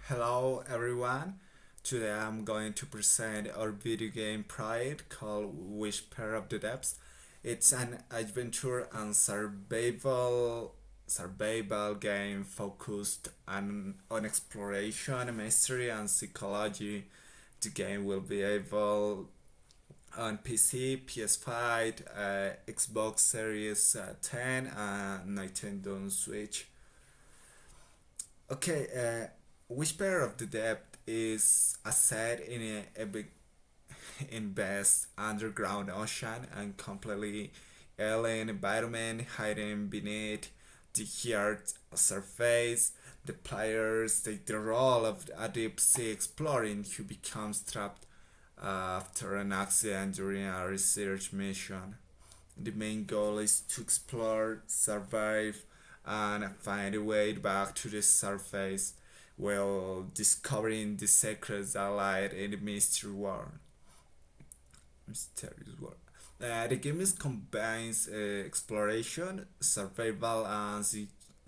Hello everyone. Today I'm going to present our video game project called Whisper of the Depths. It's an adventure and survival game focused on exploration, mystery and psychology. The game will be able on PC, PS5, Xbox Series 10 and Nintendo Switch. Whisper of the Depth is a set in a big in vast underground ocean and completely alien environment hiding beneath the earth's surface. The players take the role of a deep sea exploring who becomes trapped after an accident during a research mission. The main goal is to explore, survive, and find a way back to the surface while discovering the secrets that lie in the mysterious world. The game is combines exploration, survival, and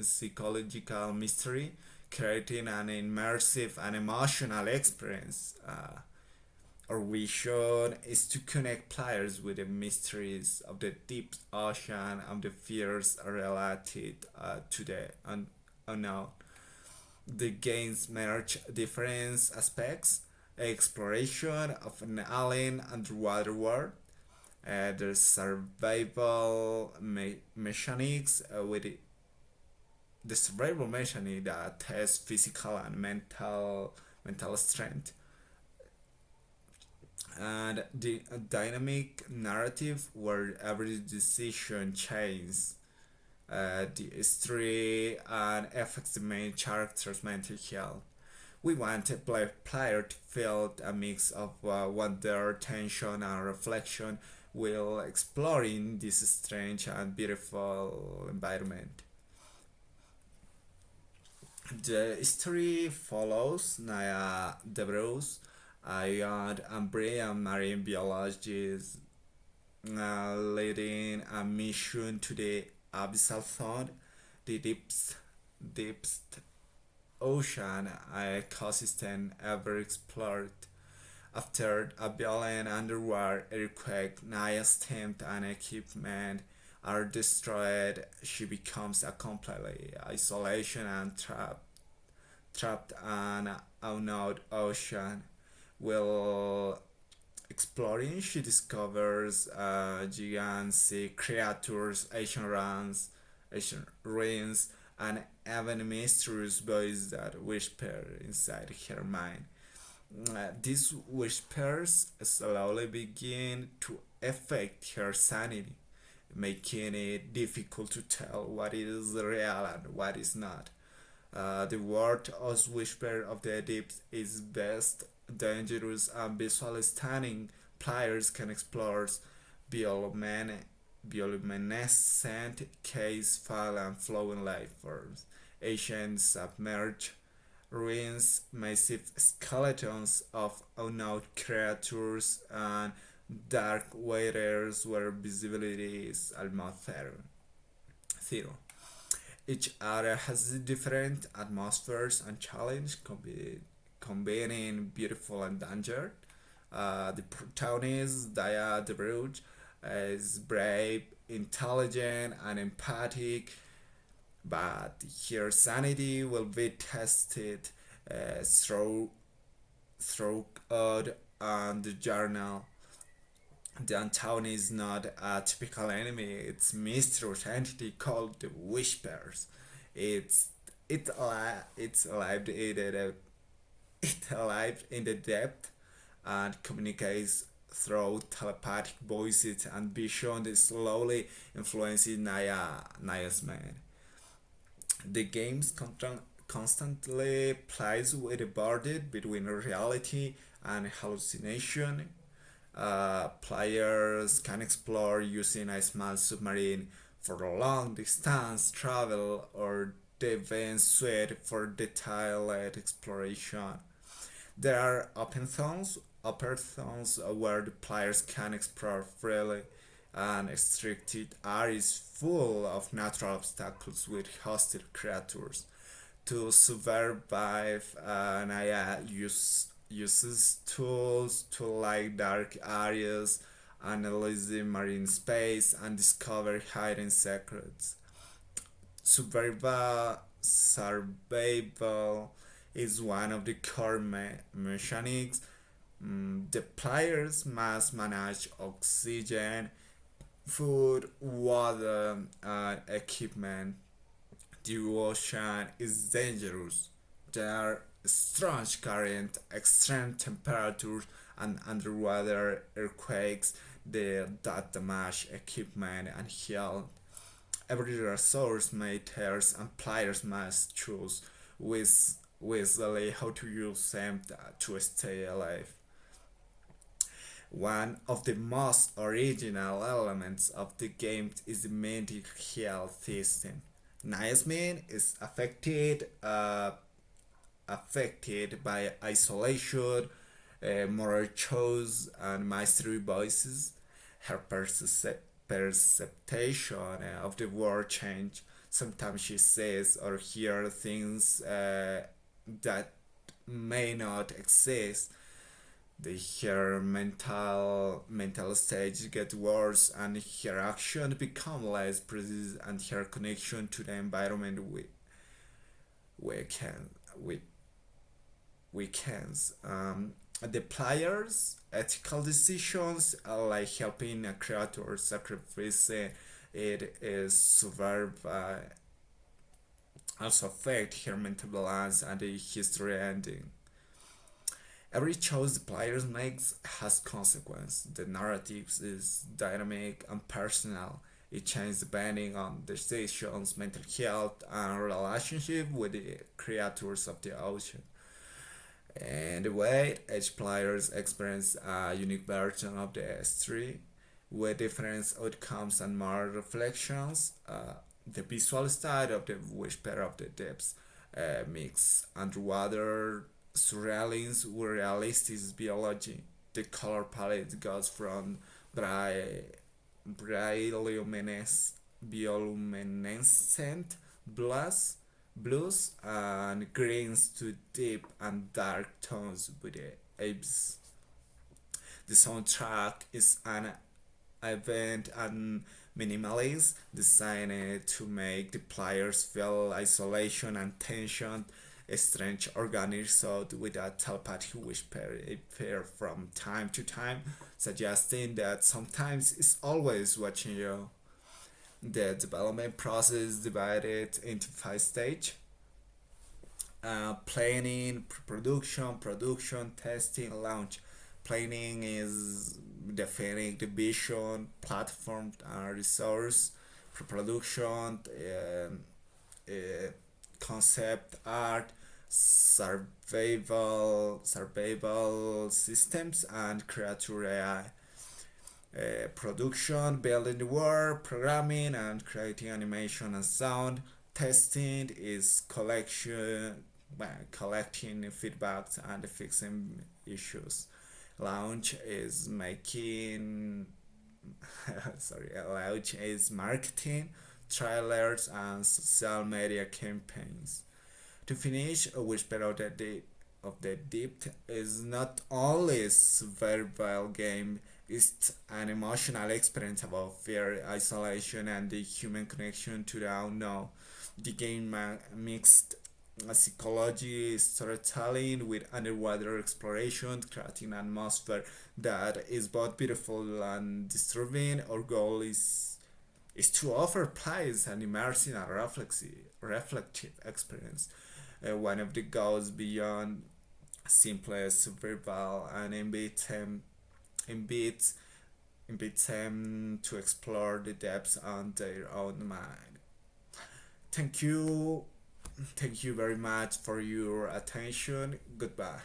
psychological mystery, creating an immersive and emotional experience. Our vision is to connect players with the mysteries of the deep ocean and the fears related to the unknown. The games merge different aspects: exploration of an alien underwater world, the survival mechanics with the survival mechanic that tests physical and mental strength, and the dynamic narrative where every decision changes the story and affects the main character's mental health. We want a player to feel a mix of wonder, tension, and reflection while exploring this strange and beautiful environment. The story follows Naya DeBruce, a young and brilliant marine biologist leading a mission to the abyssal zone, the deepest ocean ecosystem ever explored. After a violent underwater earthquake, Naya's team and equipment are destroyed. She becomes a completely isolation and trapped in an unknown ocean. While exploring, she discovers gigantic creatures, ancient ruins, and even mysterious voice that whisper inside her mind. These whispers slowly begin to affect her sanity, making it difficult to tell what is real and what is not. The word of Whisper of the Deep is best dangerous and visually stunning. Players can explore biolumin- bioluminescent caves, file and flowing life forms, ancient submerged ruins, massive skeletons of unknown creatures, and dark waters where visibility is almost zero. Each area has different atmospheres and challenge, combining beautiful and danger. The protagonist, Daya de Bruges, is brave, intelligent, and empathic, but her sanity will be tested through odd and the journal. The antagonist is not a typical enemy, it's mysterious entity called the Whispers. It's it's alive in the depth and communicates through telepathic voices and vision that slowly influencing Naya's mind. The games constantly plays with the border between reality and hallucination. Players can explore using a small submarine for long distance travel or the advanced suite for detailed exploration. There are open zones where the players can explore freely, and restricted areas full of natural obstacles with hostile creatures. to survive, and I uses tools to like dark areas, analyze the marine space, and discover hidden secrets. Survival is one of the core mechanics. The players must manage oxygen, food, water, and equipment. The ocean is dangerous. There are strong currents, extreme temperatures, and underwater earthquakes that damage equipment and health. Every resource matters, and players must choose wisely how to use them to stay alive. One of the most original elements of the game is the mental health system. Niasmin is affected by isolation, moral choice, and mystery voices. Her perception of the world change. Sometimes she says or hears things that may not exist. Her mental stage gets worse, and her action become less precise, and her connection to the environment weaken, we, weakens. The players' ethical decisions, like helping a creature sacrifice it is survive, also affect her mental balance and the history ending. Every choice the players makes has consequence. The narrative is dynamic and personal. It changes depending on decisions, mental health, and relationship with the creatures of the ocean. And the way each players experience a unique version of the story with different outcomes and more reflections. The visual style of the Whisper of the Depths mix underwater surrealism with realistic biology. The color palette goes from bright, bioluminescent blues, blues and greens to deep and dark tones with the apes. The soundtrack is an event and minimalist, designed to make the players feel isolation and tension. A strange organic thought with a telepathy whisper appear from time to time, suggesting that sometimes it's always watching you. The development process is divided into five stages: planning, production, testing, launch. Planning is defining the vision, platform, and resource. Production, concept art, survival systems, and creature AI. Production, building the world, programming, and creating animation and sound. Testing is collecting feedbacks and fixing issues. Launch is making launch is marketing, trailers, and social media campaigns. To finish, a Whisper of the Deep is not only a survival game, it's an emotional experience about fear, isolation, and the human connection to the unknown. The game mixed psychology, storytelling with underwater exploration, creating an atmosphere that is both beautiful and disturbing. Our goal is to offer players an immersive and reflective experience. One of the goals beyond simple survival and invite, invite them to explore the depths on their own mind. Thank you. Thank you very much for your attention. Goodbye.